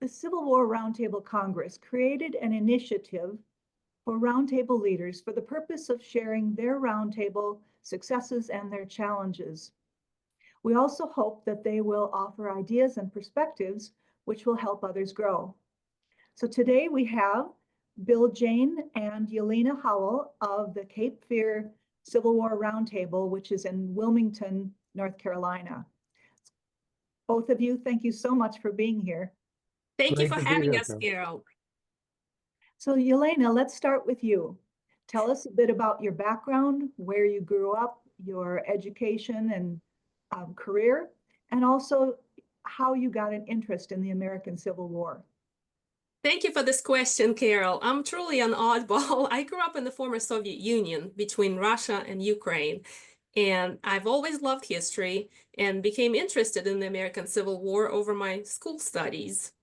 Civil War Roundtable Congress created an initiative for roundtable leaders for the purpose of sharing their roundtable successes and their challenges. We also hope that they will offer ideas and perspectives which will help others grow. So today we have Bill, Jayne, and Yelena Howell of the Cape Fear Civil War Roundtable, which is in Wilmington, North Carolina. Both of you, thank you so much for being here. Thank you Great for to be having here, us, Carol. Carol. So Yelena, let's start with you. Tell us a bit about your background, where you grew up, your education and career, and also how you got an interest in the American Civil War. Thank you for this question, Carol. I'm truly an oddball. I grew up in the former Soviet Union between Russia and Ukraine, and I've always loved history and became interested in the American Civil War over my school studies.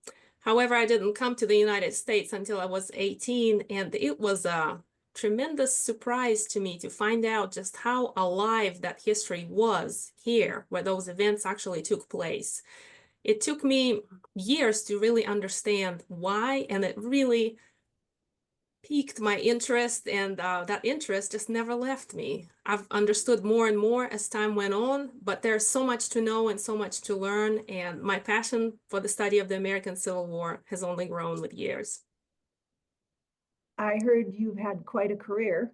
However, I didn't come to the United States until I was 18, and it was a tremendous surprise to me to find out just how alive that history was here, where those events actually took place. It took me years to really understand why, and it really piqued my interest, and that interest just never left me. I've understood more and more as time went on, but there's so much to know and so much to learn, and my passion for the study of the American Civil War has only grown with years. I heard you've had quite a career.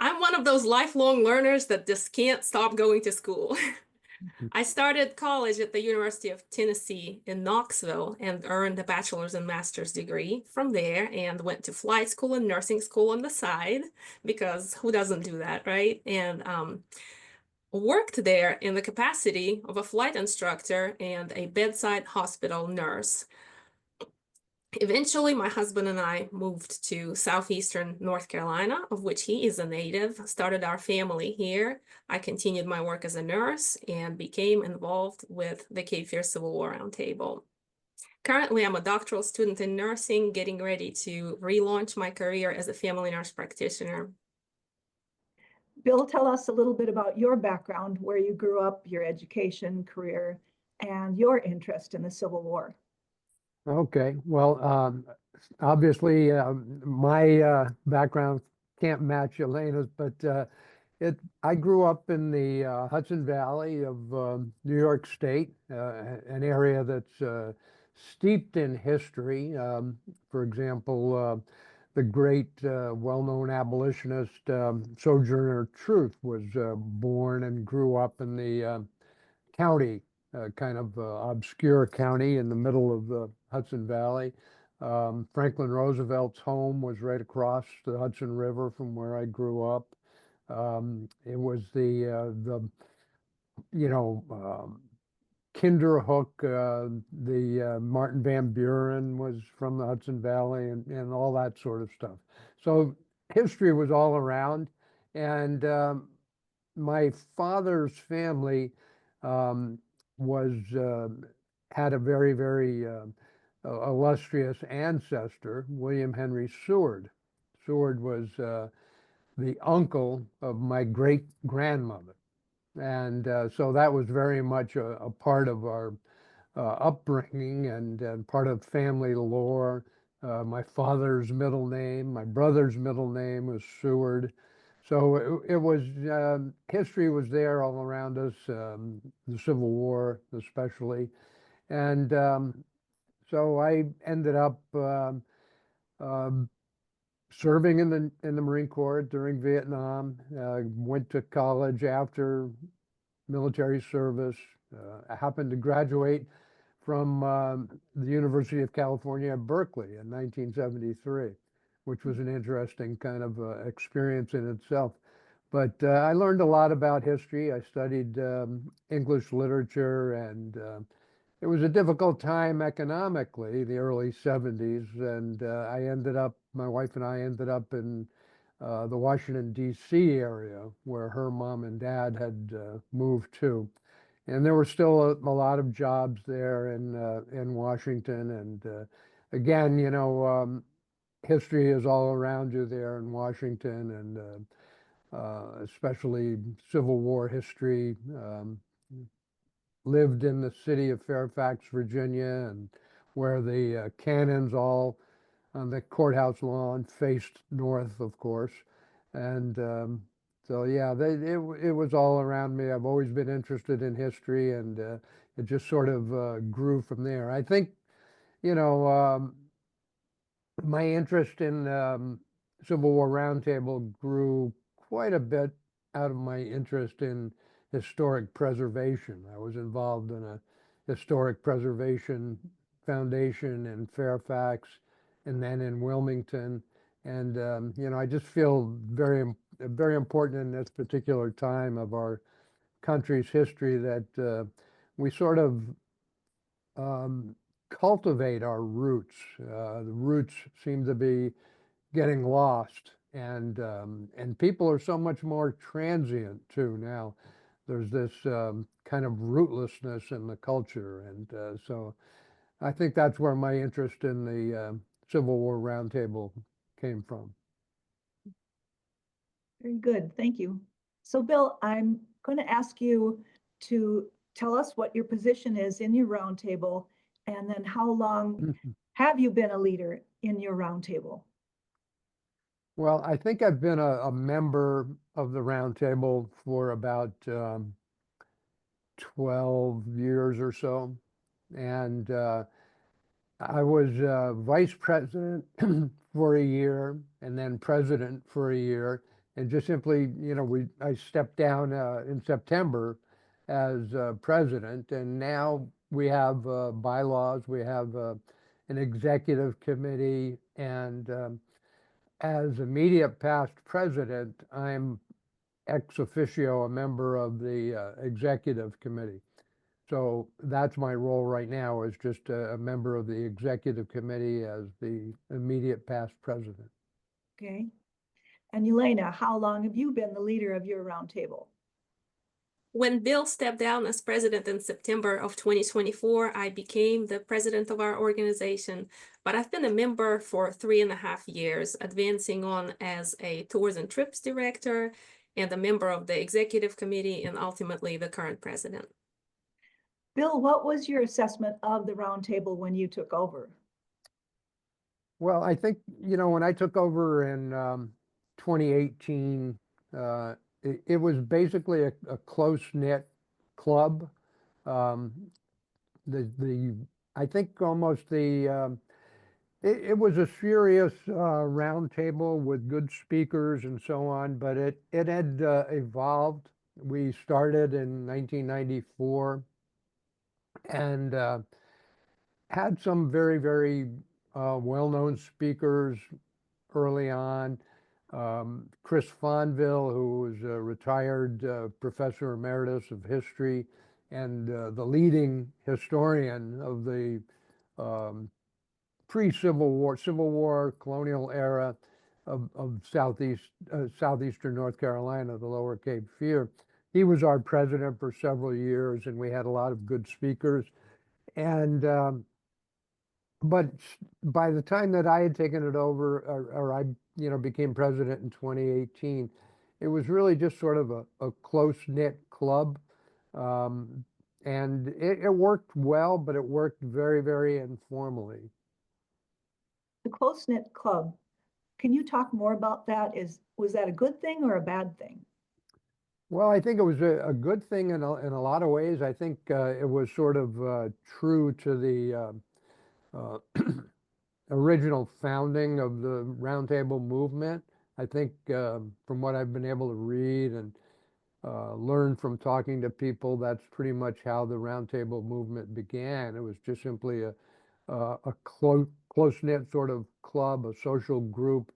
I'm one of those lifelong learners that just can't stop going to school. I started college at the University of Tennessee in Knoxville and earned a bachelor's and master's degree from there, and went to flight school and nursing school on the side, because who doesn't do that, right? And worked there in the capacity of a flight instructor and a bedside hospital nurse. Eventually, my husband and I moved to southeastern North Carolina, of which he is a native, started our family here. I continued my work as a nurse and became involved with the Cape Fear Civil War Roundtable. Currently, I'm a doctoral student in nursing, getting ready to relaunch my career as a family nurse practitioner. Bill, tell us a little bit about your background, where you grew up, your education, career, and your interest in the Civil War. Okay, well, obviously, my background can't match Yelena's, but I grew up in the Hudson Valley of New York State, an area that's steeped in history. For example, the great, well-known abolitionist Sojourner Truth was born and grew up in the county, kind of obscure county in the middle of the Hudson Valley. Franklin Roosevelt's home was right across the Hudson River from where I grew up. It was Kinderhook, the Martin Van Buren was from the Hudson Valley, and all that sort of stuff. So history was all around, and my father's family was had a very, very illustrious ancestor, William Henry Seward. Seward was the uncle of my great grandmother, and so that was very much a part of our upbringing and part of family lore. My father's middle name, my brother's middle name was Seward. So it was, history was there all around us, the Civil War especially. And so I ended up serving in the Marine Corps during Vietnam, went to college after military service. I happened to graduate from the University of California at Berkeley in 1973, which was an interesting kind of experience in itself. But I learned a lot about history. I studied English literature, and it was a difficult time economically, the early 70s, and my wife and I ended up in the Washington, D.C. area, where her mom and dad had moved to. And there were still a lot of jobs there in Washington. And again, history is all around you there in Washington, and especially Civil War history. Lived in the city of Fairfax, Virginia, and where the cannons all on the courthouse lawn faced north, of course. And so, yeah, it was all around me. I've always been interested in history, and it just sort of grew from there. I think, you know, my interest in Civil War Roundtable grew quite a bit out of my interest in historic preservation. I was involved in a historic preservation foundation in Fairfax and then in Wilmington. And, you know, I just feel very important in this particular time of our country's history that we sort of um, cultivate our roots. The roots seem to be getting lost, and people are so much more transient too now. There's this kind of rootlessness in the culture, and so I think that's where my interest in the Civil War Roundtable came from. Very good, thank you. So Bill, I'm going to ask you to tell us what your position is in your roundtable, and then how long have you been a leader in your roundtable? Well, I think I've been a member of the roundtable for about 12 years or so. And I was vice president for a year and then president for a year. And just simply, you know, I stepped down in September as president. And now we have bylaws, we have an executive committee, and as immediate past president, I'm ex officio a member of the executive committee. So that's my role right now, is just a member of the executive committee as the immediate past president. Okay. And Yelena, how long have you been the leader of your roundtable? When Bill stepped down as president in September of 2024, I became the president of our organization, but I've been a member for 3.5 years, advancing on as a tours and trips director and a member of the executive committee, and ultimately the current president. Bill, what was your assessment of the roundtable when you took over? Well, I think, you know, when I took over in 2018, it was basically a close-knit club. Um, I think almost it was a serious roundtable with good speakers and so on, but it had evolved. We started in 1994 and had some very well-known speakers early on. Chris Fonville, who was a retired professor emeritus of history and the leading historian of the um, pre-Civil War, Civil War, colonial era of southeastern North Carolina, the Lower Cape Fear. He was our president for several years, and we had a lot of good speakers. And but by the time that I had taken it over, or I, you know, became president in 2018, it was really just sort of a close-knit club. And it worked well, but it worked very informally. The close-knit club, can you talk more about that? Was that a good thing or a bad thing? Well, I think it was a good thing in a lot of ways. I think it was sort of true to the original founding of the Roundtable movement. I think from what I've been able to read and learn from talking to people, that's pretty much how the Roundtable movement began. It was just simply a close-knit sort of club, a social group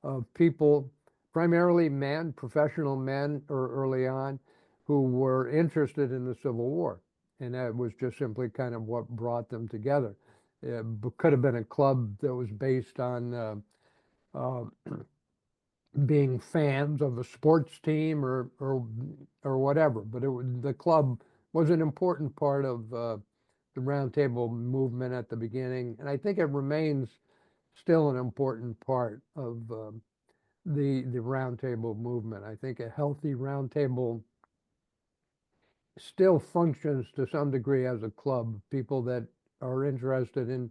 of people, primarily men, professional men early on, who were interested in the Civil War. And that was just simply kind of what brought them together. It could have been a club that was based on uh, being fans of a sports team or whatever, but the club was an important part of the Roundtable movement at the beginning, and I think it remains still an important part of the Roundtable movement. I think a healthy Roundtable still functions to some degree as a club. People that are interested in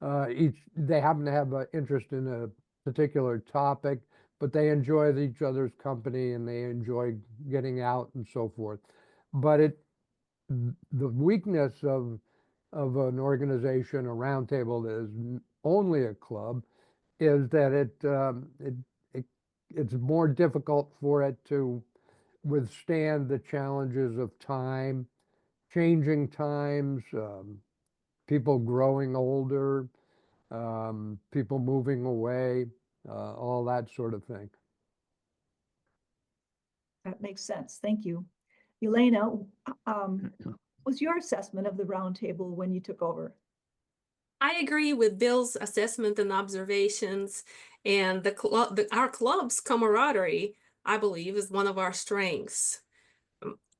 They happen to have an interest in a particular topic, but they enjoy each other's company and they enjoy getting out and so forth. But the weakness of an organization, a roundtable that is only a club, is that it it's more difficult for it to withstand the challenges of time, changing times, people growing older, people moving away, all that sort of thing. That makes sense. Thank you. Yelena, was your assessment of the roundtable when you took over? I agree with Bill's assessment and observations, and our club's camaraderie, I believe, is one of our strengths.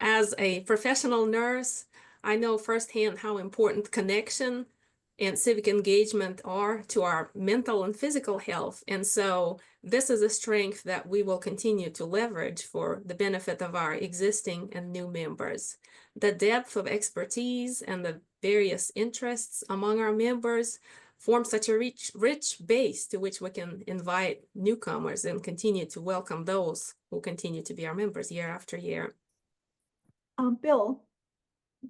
As a professional nurse, I know firsthand how important connection and civic engagement are to our mental and physical health. And so this is a strength that we will continue to leverage for the benefit of our existing and new members. The depth of expertise and the various interests among our members form such a rich base to which we can invite newcomers and continue to welcome those who continue to be our members year after year. Bill,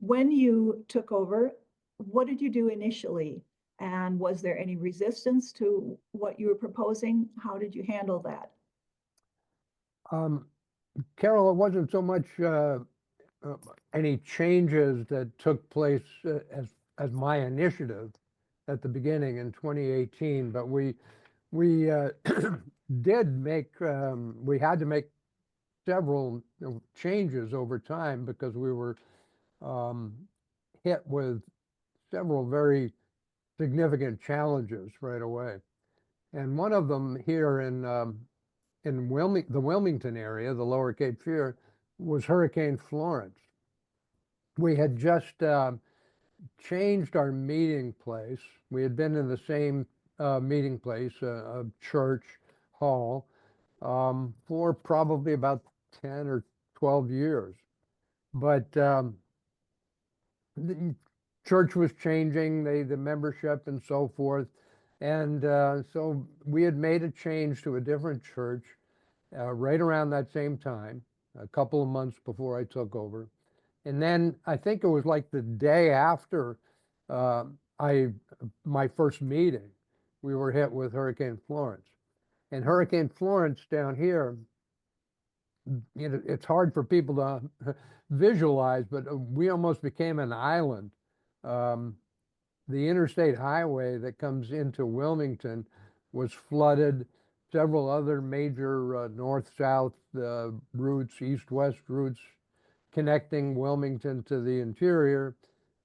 when you took over, what did you do initially? And was there any resistance to what you were proposing? How did you handle that? Carol, it wasn't so much any changes that took place as my initiative at the beginning in 2018, but we did make we had to make several changes over time because we were hit with several very significant challenges right away. And one of them here in the Wilmington area, the Lower Cape Fear, was Hurricane Florence. We had just changed our meeting place. We had been in the same meeting place, a church hall, for probably about 10 or 12 years. But the church was changing, the membership and so forth. And so we had made a change to a different church right around that same time, a couple of months before I took over. And then I think it was like the day after my first meeting, we were hit with Hurricane Florence. And Hurricane Florence down here, you know, it's hard for people to visualize, but we almost became an island. The interstate highway that comes into Wilmington was flooded. Several other major north-south routes, east-west routes connecting Wilmington to the interior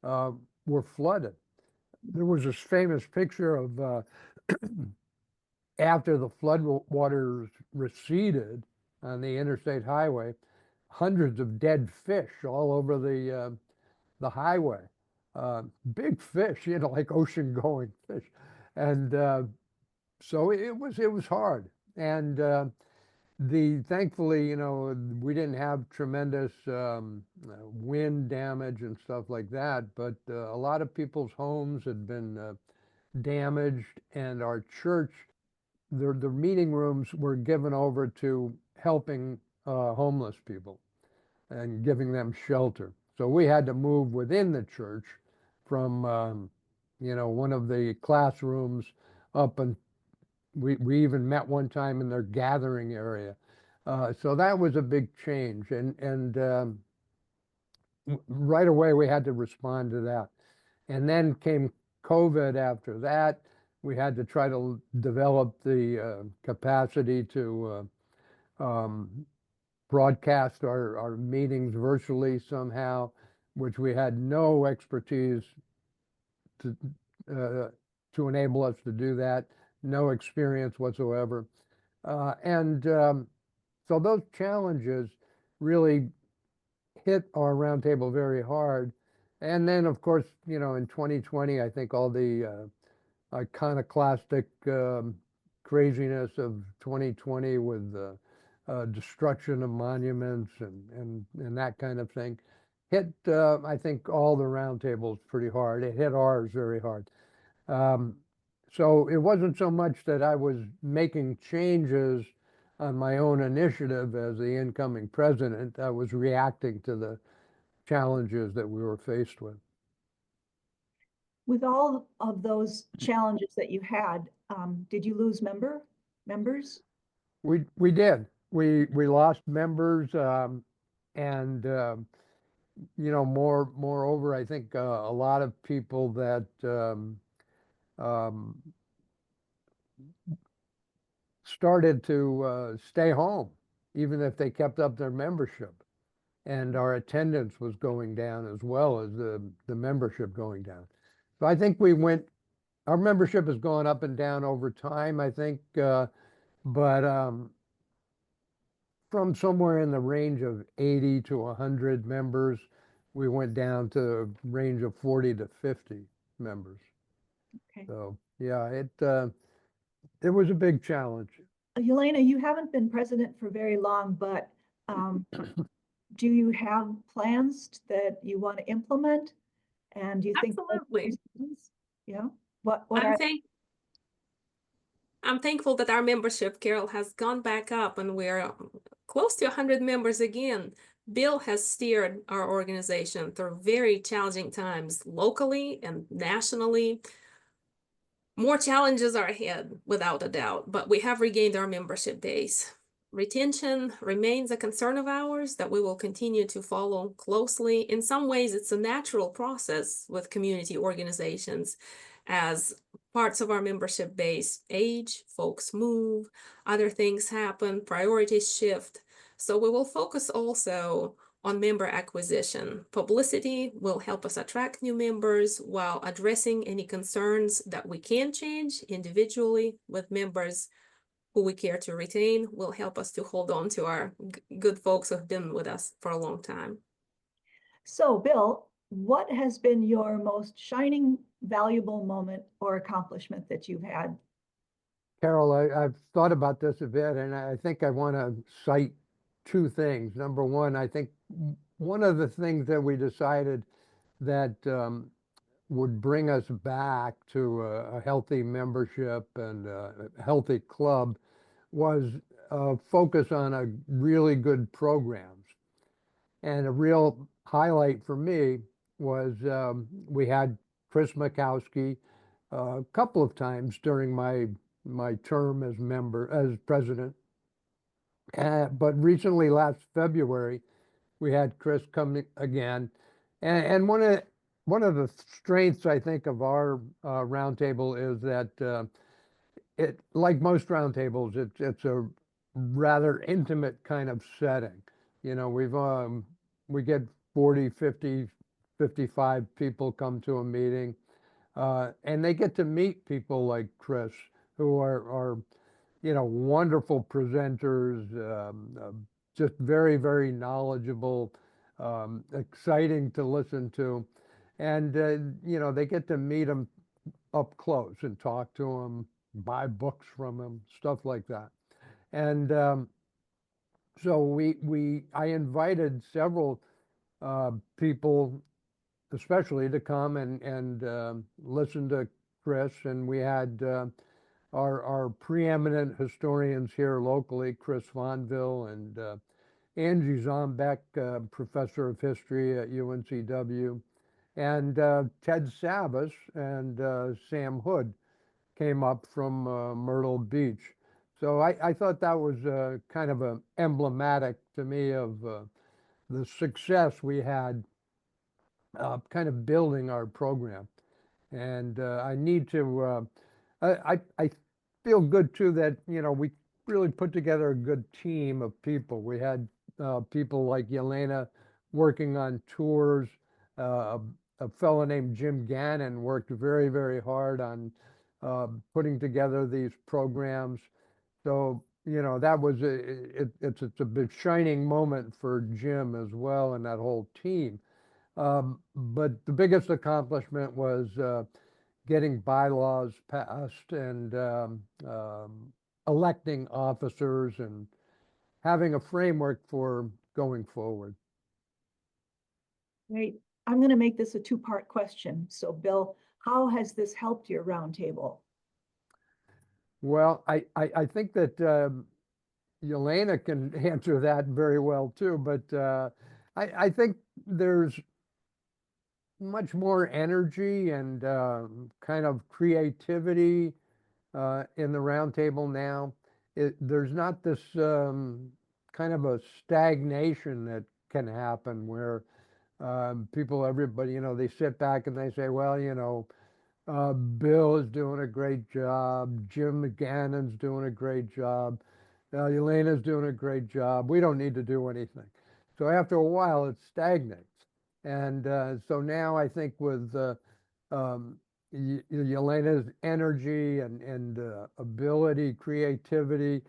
were flooded. There was this famous picture of after the flood waters receded on the interstate highway, hundreds of dead fish all over the highway. Big fish, you know, like ocean-going fish, and so it was hard. And thankfully, you know, we didn't have tremendous wind damage and stuff like that, but a lot of people's homes had been damaged, and our church, the meeting rooms were given over to helping homeless people and giving them shelter. So we had to move within the church from, you know, one of the classrooms up, and we even met one time in their gathering area. So that was a big change, and right away we had to respond to that. And then came COVID after that. We had to try to develop the capacity to broadcast our meetings virtually somehow, which we had no expertise to enable us to do that, no experience whatsoever. So those challenges really hit our roundtable very hard. And then, of course, you know, in 2020, I think all the iconoclastic craziness of 2020 with destruction of monuments and that kind of thing hit, I think, all the roundtables pretty hard. It hit ours very hard. So it wasn't so much that I was making changes on my own initiative as the incoming president. I was reacting to the challenges that we were faced with. With all of those challenges that you had, did you lose members? We did. We lost members, and moreover, I think a lot of people that um, started to stay home, even if they kept up their membership. And our attendance was going down as well as the membership going down. So I think our membership has gone up and down over time, I think, but from somewhere in the range of 80 to 100 members, we went down to a range of 40 to 50 members. Okay. So yeah, it was a big challenge. Yelena, you haven't been president for very long, but do you have plans that you want to implement? And do you think? Absolutely. Yeah. What I'm are? I'm thankful that our membership, Carol, has gone back up and we're close to 100 members again. Bill has steered our organization through very challenging times locally and nationally. More challenges are ahead, without a doubt, but we have regained our membership base. Retention remains a concern of ours that we will continue to follow closely. In some ways, it's a natural process with community organizations as parts of our membership base age, folks move, other things happen, priorities shift. So we will focus also on member acquisition. Publicity will help us attract new members while addressing any concerns that we can change individually with members who we care to retain will help us to hold on to our good folks who have been with us for a long time. So, Bill, what has been your most shining, valuable moment or accomplishment that you've had? Carol, I've thought about this a bit, and I think I want to cite two things. Number one, I think one of the things that we decided that would bring us back to a healthy membership and a healthy club was a focus on a really good programs. And a real highlight for me was we had Chris Makowski a couple of times during my term as president. But recently, last February, we had Chris come again, and one of the strengths I think of our roundtable is that it, like most roundtables, it's a rather intimate kind of setting. You know, we get 40, 50, 55 people come to a meeting, and they get to meet people like Chris, who are wonderful presenters, just very, very knowledgeable, exciting to listen to. And, they get to meet them up close and talk to them, buy books from them, stuff like that. And so I invited several people, especially to come and listen to Chris. And we had our preeminent historians here locally, Chris Vonville and Angie Zombeck, professor of history at UNCW, and Ted Savas and Sam Hood came up from Myrtle Beach. So I thought that was kind of emblematic to me of the success we had kind of building our program. And I need to, I feel good too that, we really put together a good team of people. We had people like Yelena working on tours. A fellow named Jim Gannon worked very, very hard on putting together these programs. So, that was it's a big shining moment for Jim as well and that whole team. But the biggest accomplishment was getting bylaws passed and electing officers and having a framework for going forward. Great. I'm going to make this a two-part question. So, Bill, how has this helped your roundtable? Well, I think that Yelena can answer that very well too, but I think there's much more energy and kind of creativity in the roundtable now. There's not this kind of a stagnation that can happen where people, everybody, they sit back and they say, well, Bill is doing a great job. Jim McGannon's doing a great job. Elena's doing a great job. We don't need to do anything. So after a while, it stagnates. And so now I think with Yelena's energy and ability, creativity,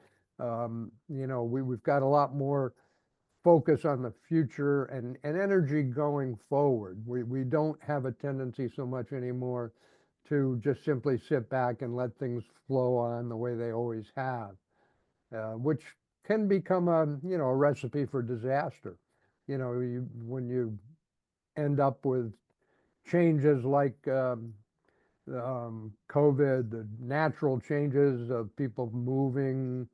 we've got a lot more focus on the future and energy going forward. We don't have a tendency so much anymore to just simply sit back and let things flow on the way they always have, which can become a recipe for disaster. When you end up with changes like COVID, the natural changes of people moving,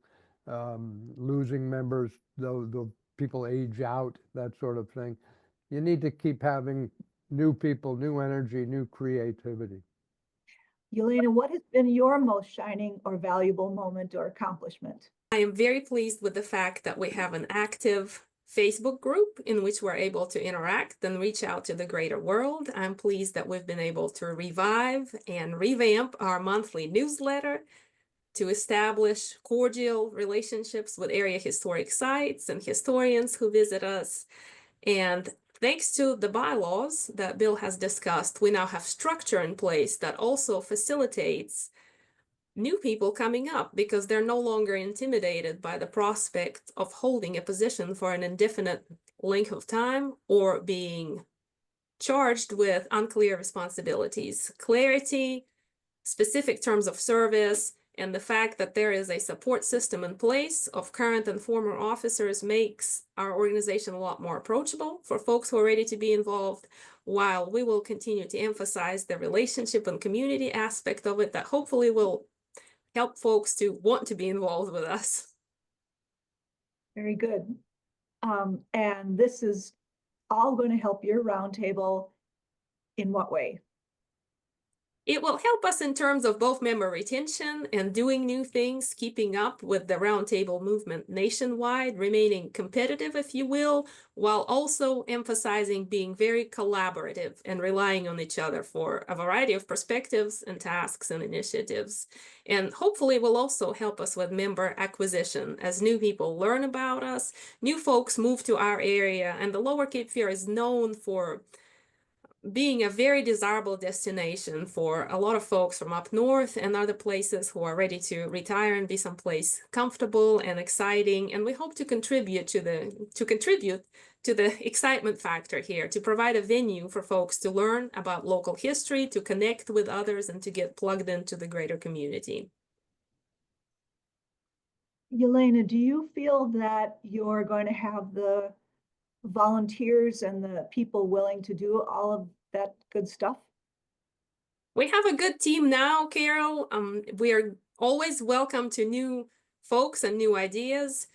losing members, the people age out, that sort of thing. You need to keep having new people, new energy, new creativity. Yelena, what has been your most shining or valuable moment or accomplishment? I am very pleased with the fact that we have an active Facebook group in which we're able to interact and reach out to the greater world. I'm pleased that we've been able to revive and revamp our monthly newsletter to establish cordial relationships with area historic sites and historians who visit us. And thanks to the bylaws that Bill has discussed, we now have structure in place that also facilitates new people coming up because they're no longer intimidated by the prospect of holding a position for an indefinite length of time or being charged with unclear responsibilities. Clarity, specific terms of service, and the fact that there is a support system in place of current and former officers makes our organization a lot more approachable for folks who are ready to be involved, while we will continue to emphasize the relationship and community aspect of it that hopefully will help folks to want to be involved with us. Very good. And this is all going to help your roundtable in what way? It will help us in terms of both member retention and doing new things, keeping up with the roundtable movement nationwide, remaining competitive, if you will, while also emphasizing being very collaborative and relying on each other for a variety of perspectives and tasks and initiatives. And hopefully it will also help us with member acquisition as new people learn about us, new folks move to our area, and the Lower Cape Fear is known for being a very desirable destination for a lot of folks from up north and other places who are ready to retire and be someplace comfortable and exciting. And we hope to contribute to the excitement factor here, to provide a venue for folks to learn about local history, to connect with others, and to get plugged into the greater community. Yelena, do you feel that you're going to have the volunteers and the people willing to do all of that good stuff? We have a good team now, Carol. We are always welcome to new folks and new ideas.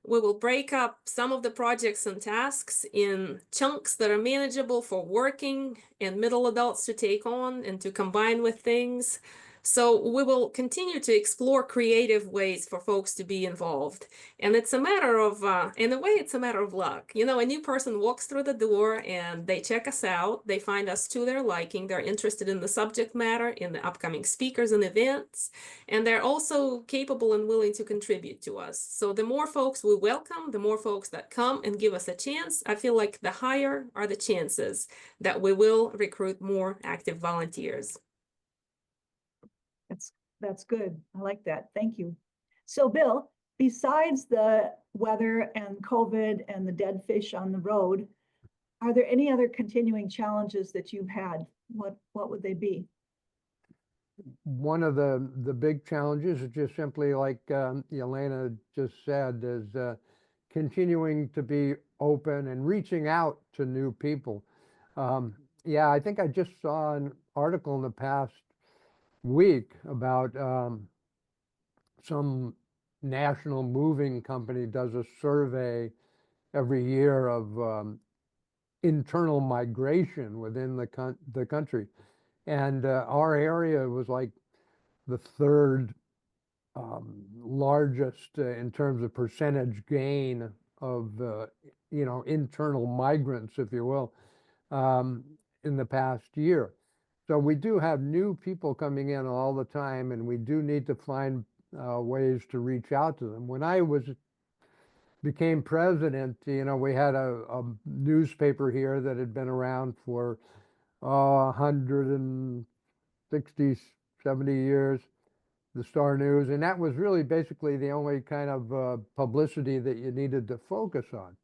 We will break up some of the projects and tasks in chunks that are manageable for working and middle adults to take on and to combine with things. So we will continue to explore creative ways for folks to be involved. And it's a matter of, in a way, it's a matter of luck. A new person walks through the door and they check us out. They find us to their liking. They're interested in the subject matter, in the upcoming speakers and events. And they're also capable and willing to contribute to us. So the more folks we welcome, the more folks that come and give us a chance, I feel like the higher are the chances that we will recruit more active volunteers. That's good. I like that. Thank you. So Bill, besides the weather and COVID and the dead fish on the road, are there any other continuing challenges that you've had? What would they be? One of the big challenges is just simply like Yelena just said, is continuing to be open and reaching out to new people. Yeah, I think I just saw an article in the past week about some national moving company does a survey every year of internal migration within the country. And our area was like the third largest in terms of percentage gain of, internal migrants, if you will, in the past year. So we do have new people coming in all the time, and we do need to find ways to reach out to them. When I became president, we had a newspaper here that had been around for 160, 70 years, the Star News, and that was really basically the only kind of publicity that you needed to focus on.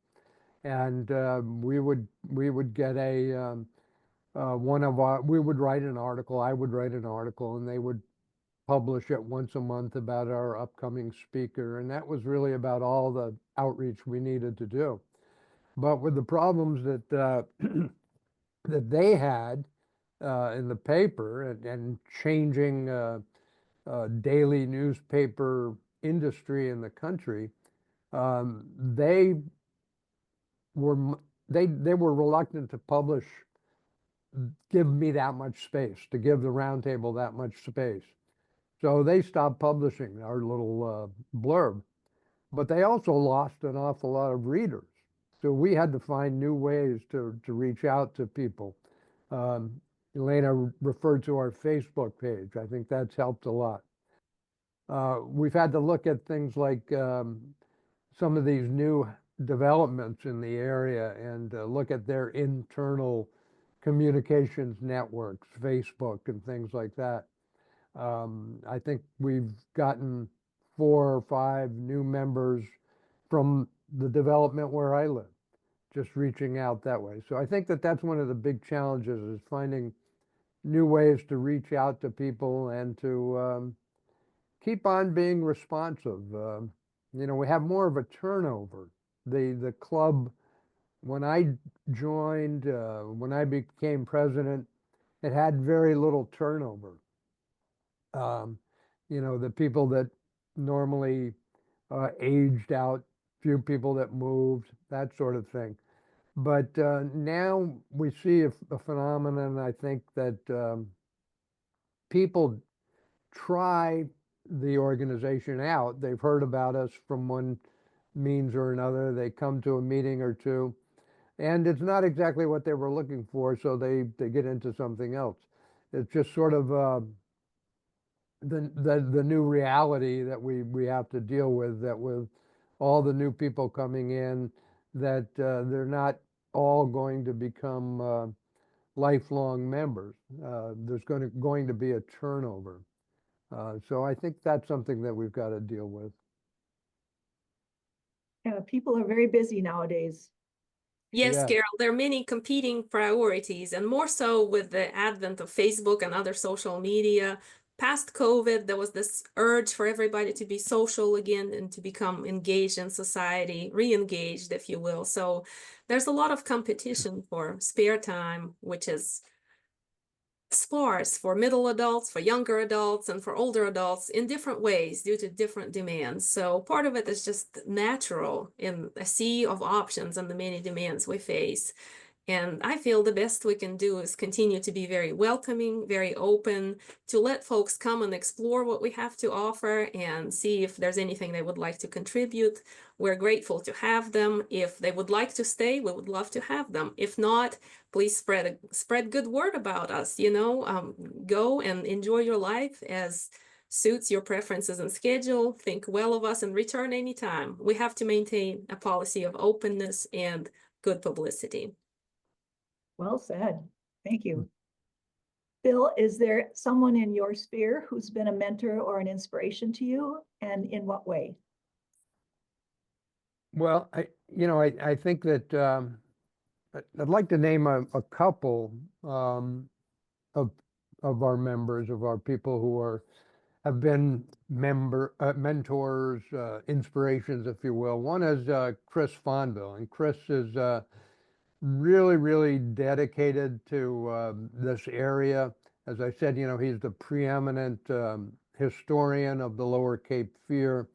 And we would get we would write an article, I would write an article, and they would publish it once a month about our upcoming speaker, and that was really about all the outreach we needed to do. But with the problems that that they had in the paper and changing daily newspaper industry in the country, they were they were reluctant to give me that much space, to give the roundtable that much space. So they stopped publishing our little blurb, but they also lost an awful lot of readers. So we had to find new ways to reach out to people. Yelena referred to our Facebook page. I think that's helped a lot. We've had to look at things like some of these new developments in the area and look at their internal communications networks, Facebook and things like that. I think we've gotten 4 or 5 new members from the development where I live, just reaching out that way. So I think that that's one of the big challenges, is finding new ways to reach out to people and to keep on being responsive. We have more of a turnover. The club, when I joined, when I became president, it had very little turnover. The people that normally aged out, few people that moved, that sort of thing. But now we see a phenomenon, I think, that people try the organization out. They've heard about us from one means or another. They come to a meeting or two, and it's not exactly what they were looking for, so they get into something else. It's just sort of the new reality that we have to deal with, that with all the new people coming in, that they're not all going to become lifelong members. There's going to be a turnover. So I think that's something that we've got to deal with. People are very busy nowadays. Yes, Yeah. Carol, there are many competing priorities, and more so with the advent of Facebook and other social media. Past COVID, there was this urge for everybody to be social again and to become engaged in society, re-engaged, if you will. So there's a lot of competition for spare time, which is sparse for middle adults, for younger adults, and for older adults in different ways due to different demands. So part of it is just natural in a sea of options and the many demands we face. And I feel the best we can do is continue to be very welcoming, very open, to let folks come and explore what we have to offer and see if there's anything they would like to contribute. We're grateful to have them. If they would like to stay, we would love to have them. If not, please spread good word about us. Go and enjoy your life as suits your preferences and schedule. Think well of us and return anytime. We have to maintain a policy of openness and good publicity. Well said. Thank you. Bill, is there someone in your sphere who's been a mentor or an inspiration to you, and in what way? Well, I think that I'd like to name a couple of our members, of our people who have been mentors, inspirations, if you will. One is Chris Fonville, and Chris is really, really dedicated to this area. As I said, he's the preeminent historian of the Lower Cape Fear,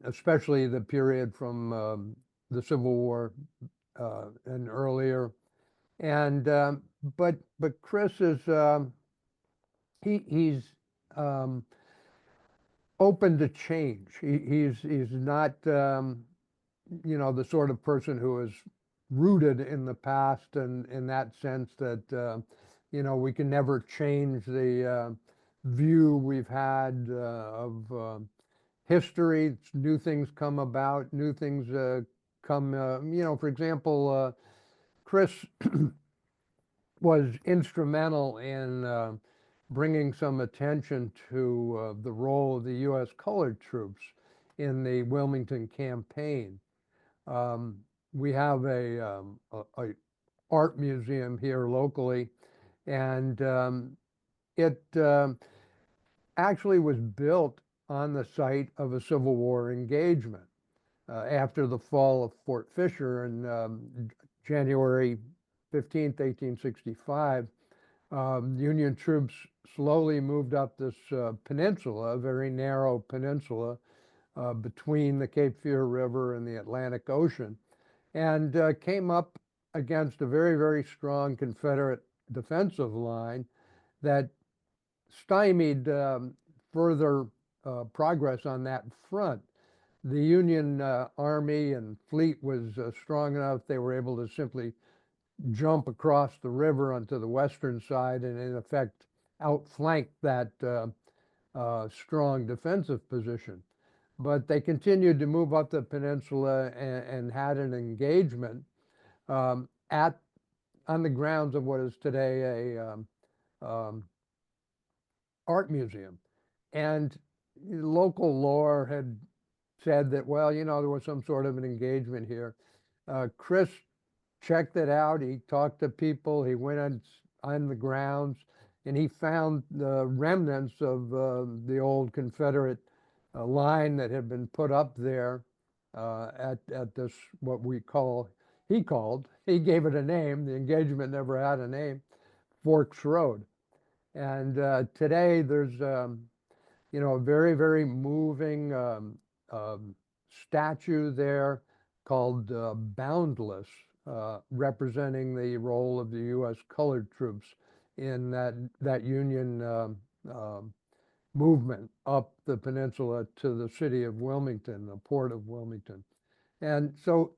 especially the period from the Civil War and earlier. And but Chris is he's open to change. He's not the sort of person who is rooted in the past, and in that sense that we can never change the view we've had of history. New things come about, new things come. For example, Chris was instrumental in bringing some attention to the role of the U.S. colored troops in the Wilmington campaign. We have a art museum here locally, and it actually was built on the site of a Civil War engagement after the fall of Fort Fisher in January 15th, 1865. Union troops slowly moved up this peninsula, a very narrow peninsula between the Cape Fear River and the Atlantic Ocean, and came up against a very, very strong Confederate defensive line that stymied further progress on that front. The Union Army and fleet was strong enough, they were able to simply jump across the river onto the western side and in effect outflank that strong defensive position. But they continued to move up the peninsula and had an engagement on the grounds of what is today a art museum. And local lore had said that, well, there was some sort of an engagement here. Chris checked it out. He talked to people. He went on the grounds, and he found the remnants of the old Confederate line that had been put up there at this, what he gave it a name. The engagement never had a name, Forks Road. And today there's a very, very moving statue there called Boundless, representing the role of the U.S. colored troops in that Union movement up the peninsula to the city of Wilmington, the port of Wilmington. And so,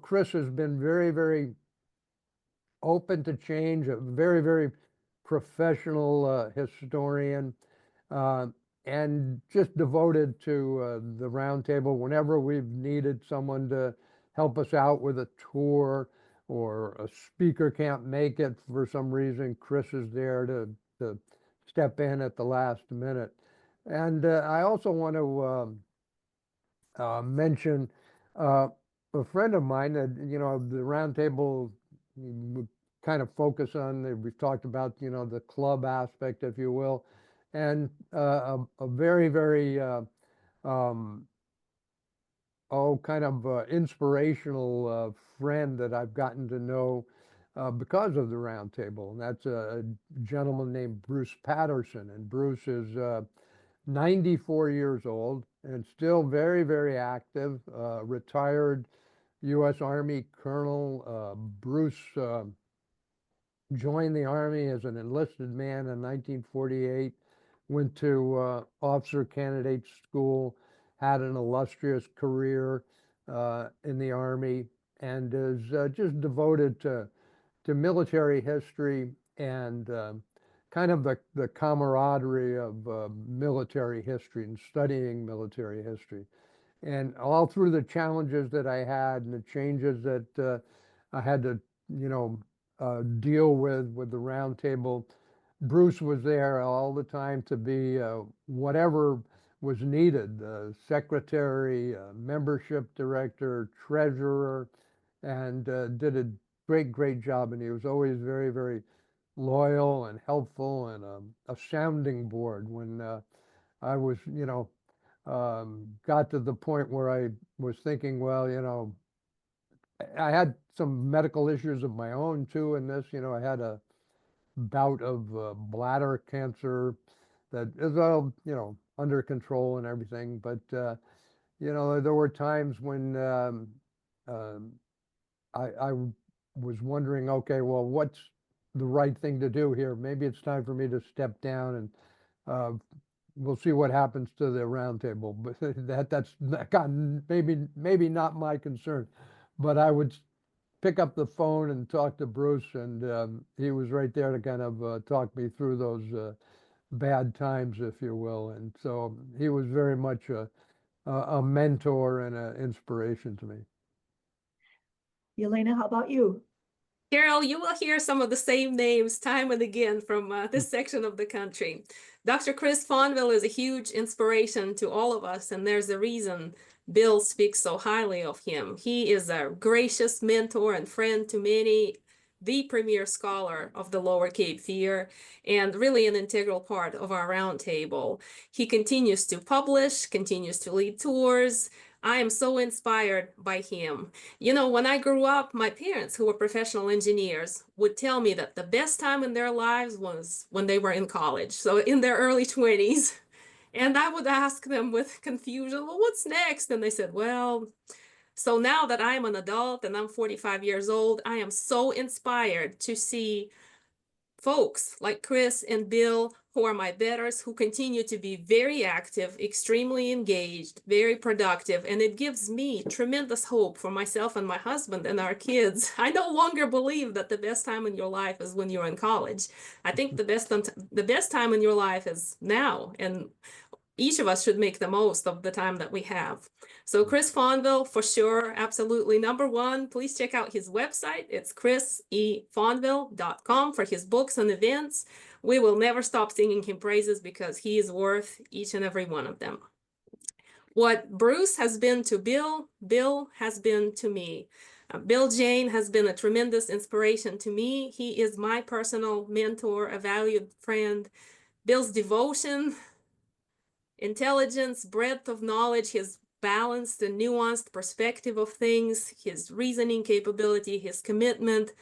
Chris has been very, very open to change, a very, very professional historian, and just devoted to the roundtable. Whenever we've needed someone to help us out with a tour, or a speaker can't make it for some reason, Chris is there to step in at the last minute. And I also want to mention a friend of mine that, the roundtable would kind of focus on. We've talked about, the club aspect, if you will, and a very, very kind of inspirational friend that I've gotten to know because of the roundtable, and that's a gentleman named Bruce Patterson. And Bruce is 94 years old and still very, very active, retired U.S. Army colonel. Bruce joined the Army as an enlisted man in 1948, went to officer candidate school, had an illustrious career in the Army, and is just devoted to military history and kind of the camaraderie of military history and studying military history. And all through the challenges that I had and the changes that I had to, deal with the roundtable, Bruce was there all the time to be whatever was needed, secretary, membership director, treasurer, and did a great, great job. And he was always very, very loyal and helpful, and a sounding board when I was, got to the point where I was thinking, well, I had some medical issues of my own too in this. I had a bout of bladder cancer that is all, under control and everything. But, there were times when um, I was wondering, okay, well, what's the right thing to do here? Maybe it's time for me to step down and uh, we'll see what happens to the roundtable. But that's gotten maybe not my concern. But I would pick up the phone and talk to Bruce, and he was right there to kind of talk me through those bad times, if you will. And so he was very much a mentor and an inspiration to me. Yelena, how about you? Carol, you will hear some of the same names time and again from this section of the country. Dr. Chris Fonville is a huge inspiration to all of us, and there's a reason Bill speaks so highly of him. He is a gracious mentor and friend to many, the premier scholar of the Lower Cape Fear, and really an integral part of our roundtable. He continues to publish, continues to lead tours. I am so inspired by him. When I grew up, my parents, who were professional engineers, would tell me that the best time in their lives was when they were in college, so in their early 20s. And I would ask them with confusion, well, what's next? And they said, well, so now that I'm an adult and I'm 45 years old, I am so inspired to see folks like Chris and Bill, who are my betters, who continue to be very active, extremely engaged, very productive, and it gives me tremendous hope for myself and my husband and our kids. I no longer believe that the best time in your life is when you're in college. I think the best time in your life is now, and each of us should make the most of the time that we have. So Chris Fonville, for sure, absolutely number one. Please check out his website. It's chrisefonville.com for his books and events. We will never stop singing him praises because he is worth each and every one of them. What Bruce has been to Bill, Bill has been to me. Bill Jayne has been a tremendous inspiration to me. He is my personal mentor, a valued friend. Bill's devotion, intelligence, breadth of knowledge, his balanced and nuanced perspective of things, his reasoning capability, his commitment,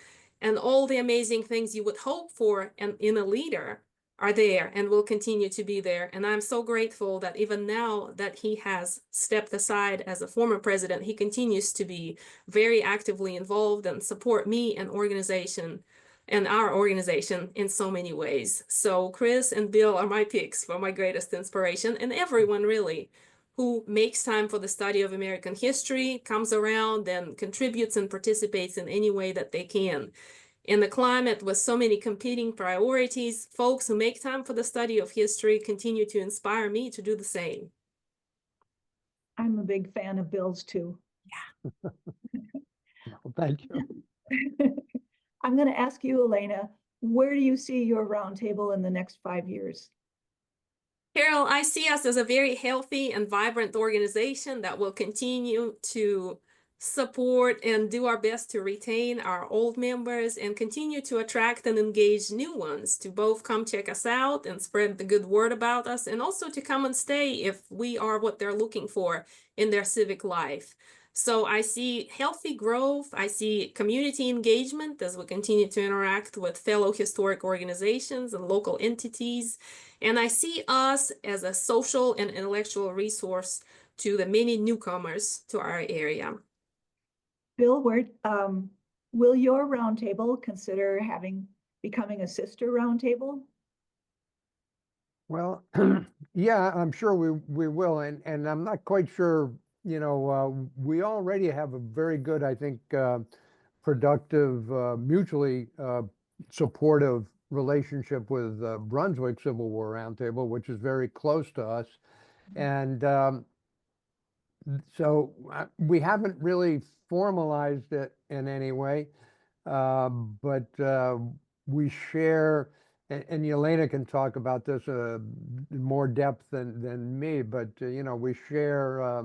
and all the amazing things you would hope for in a leader are there and will continue to be there. And I'm so grateful that even now that he has stepped aside as a former president, he continues to be very actively involved and support me and our organization in so many ways. So Chris and Bill are my picks for my greatest inspiration, and everyone really who makes time for the study of American history, comes around and contributes and participates in any way that they can. In the climate with so many competing priorities, folks who make time for the study of history continue to inspire me to do the same. I'm a big fan of Bill's too. Well, thank you. I'm going to ask you, Yelena, where do you see your roundtable in the next 5 years? Carol, I see us as a very healthy and vibrant organization that will continue to support and do our best to retain our old members and continue to attract and engage new ones to both come check us out and spread the good word about us, and also to come and stay if we are what they're looking for in their civic life. So I see healthy growth. I see community engagement as we continue to interact with fellow historic organizations and local entities. And I see us as a social and intellectual resource to the many newcomers to our area. Bill, will your roundtable consider becoming a sister roundtable? Well, yeah, I'm sure we will, and I'm not quite sure. We already have a very good, I think, productive, mutually supportive relationship with Brunswick Civil War Roundtable, which is very close to us, and so we haven't really formalized it in any way, but we share. And Yelena can talk about this in more depth than me, but we share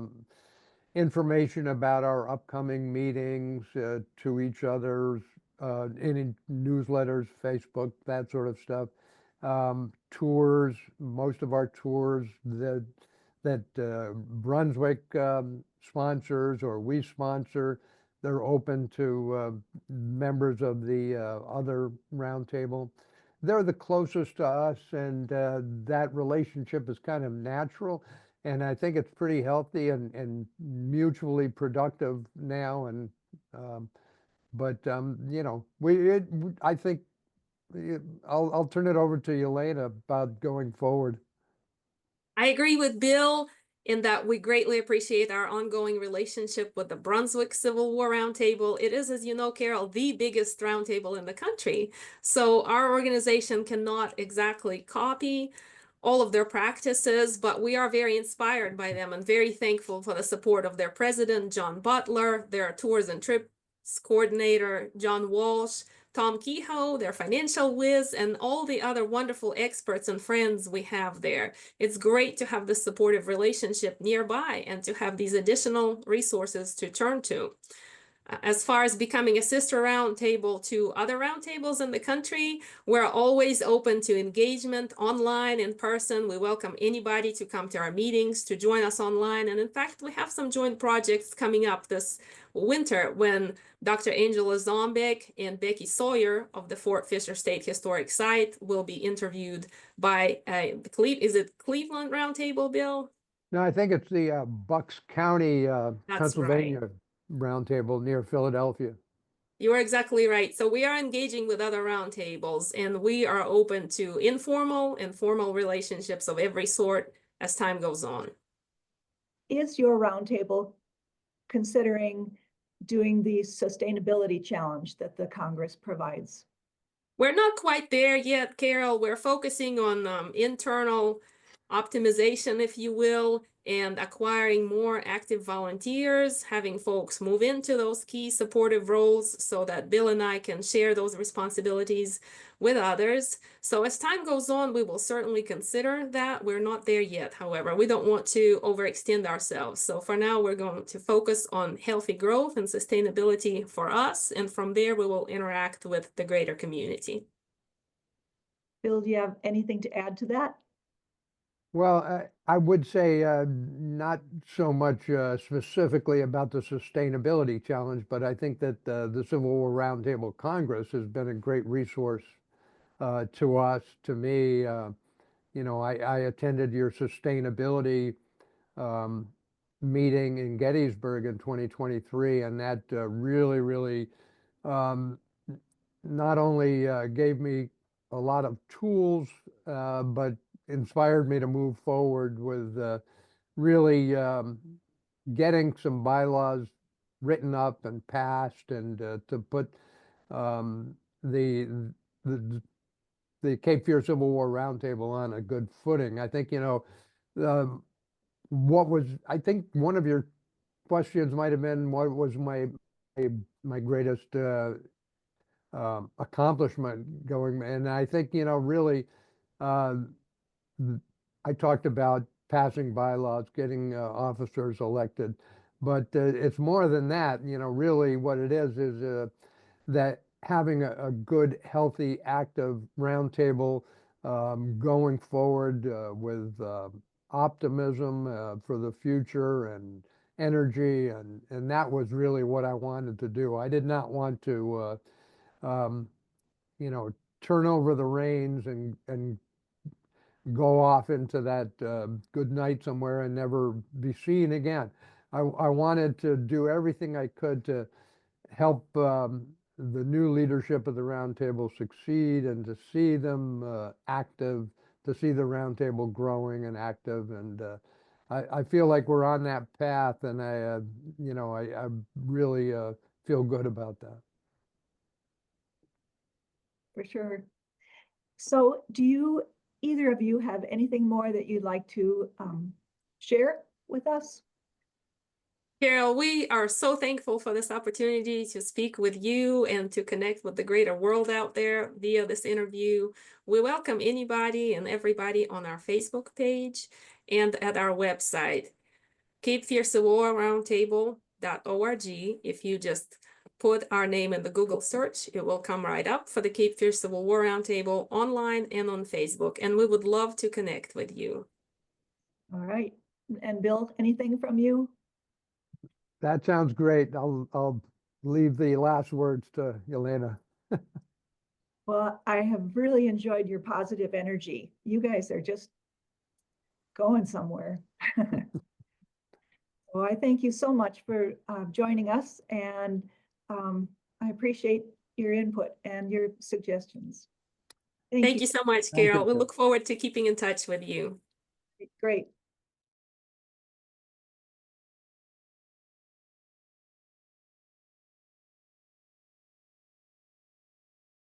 information about our upcoming meetings to each other's in newsletters, Facebook, that sort of stuff. Tours, most of our tours that Brunswick sponsors or we sponsor, they're open to members of the other roundtable. they're the closest to us, and that relationship is kind of natural. And I think it's pretty healthy and mutually productive now. And you know, I think I'll turn it over to Yelena about going forward. I agree with Bill in that we greatly appreciate our ongoing relationship with the Brunswick Civil War Roundtable. It is, as you know, Carol, the biggest roundtable in the country. So our organization cannot exactly copy all of their practices, but we are very inspired by them and very thankful for the support of their president, John Butler, their tours and trips coordinator, John Walsh, Tom Kehoe, their financial whiz, and all the other wonderful experts and friends we have there. It's great to have this supportive relationship nearby and to have these additional resources to turn to. As far as becoming a sister roundtable to other roundtables in the country, we're always open to engagement online, in person. We welcome anybody to come to our meetings, to join us online. And in fact, we have some joint projects coming up this winter when Dr. Angela Zombek and Becky Sawyer of the Fort Fisher State Historic Site will be interviewed by is it Cleveland Roundtable, Bill? No, I think it's the Bucks County, That's Pennsylvania right. roundtable near Philadelphia. You are exactly right. So we are engaging with other roundtables, and we are open to informal and formal relationships of every sort as time goes on. Is your roundtable considering doing the sustainability challenge that the Congress provides? We're not quite there yet, Carol. We're focusing on internal optimization, if you will, and acquiring more active volunteers, having folks move into those key supportive roles so that Bill and I can share those responsibilities with others. So as time goes on, we will certainly consider that. We're not there yet, however. We don't want to overextend ourselves. So for now, we're going to focus on healthy growth and sustainability for us. And from there, we will interact with the greater community. Bill, do you have anything to add to that? Well, I would say not so much specifically about the sustainability challenge, but I think that the Civil War Roundtable Congress has been a great resource to us, to me. You know, I attended your sustainability um, meeting in Gettysburg in 2023, and that really um, not only gave me a lot of tools, but inspired me to move forward with really getting some bylaws written up and passed, and to put um, the, the the Cape Fear Civil War Roundtable on a good footing. I think, you know, I think one of your questions might have been, what was my greatest accomplishment going? And I think, you know, really, uh, I talked about passing bylaws, getting officers elected, but it's more than that. You know, really what it is that having a good, healthy, active roundtable going forward with optimism for the future and energy, and that was really what I wanted to do. I did not want to, you know, turn over the reins and go off into that good night somewhere and never be seen again. I wanted to do everything I could to help the new leadership of the roundtable succeed and to see them active, to see the roundtable growing and active. And I feel like we're on that path, and you know, I really feel good about that. For sure. So do either of you have anything more that you'd like to share with us? Carol, we are so thankful for this opportunity to speak with you and to connect with the greater world out there via this interview. We welcome anybody and everybody on our Facebook page and at our website, CapeFearCivilWarRoundtable.org. If you just put our name in the Google search, it will come right up for the Cape Fear Civil War Roundtable online and on Facebook. And we would love to connect with you. All right. And Bill, anything from you? That sounds great. I'll leave the last words to Yelena. Well, I have really enjoyed your positive energy. You guys are just going somewhere. Well, I thank you so much for joining us, and I appreciate your input and your suggestions. Thank you so much, Thank you, Carol. We Carol. look forward to keeping in touch with you. Great.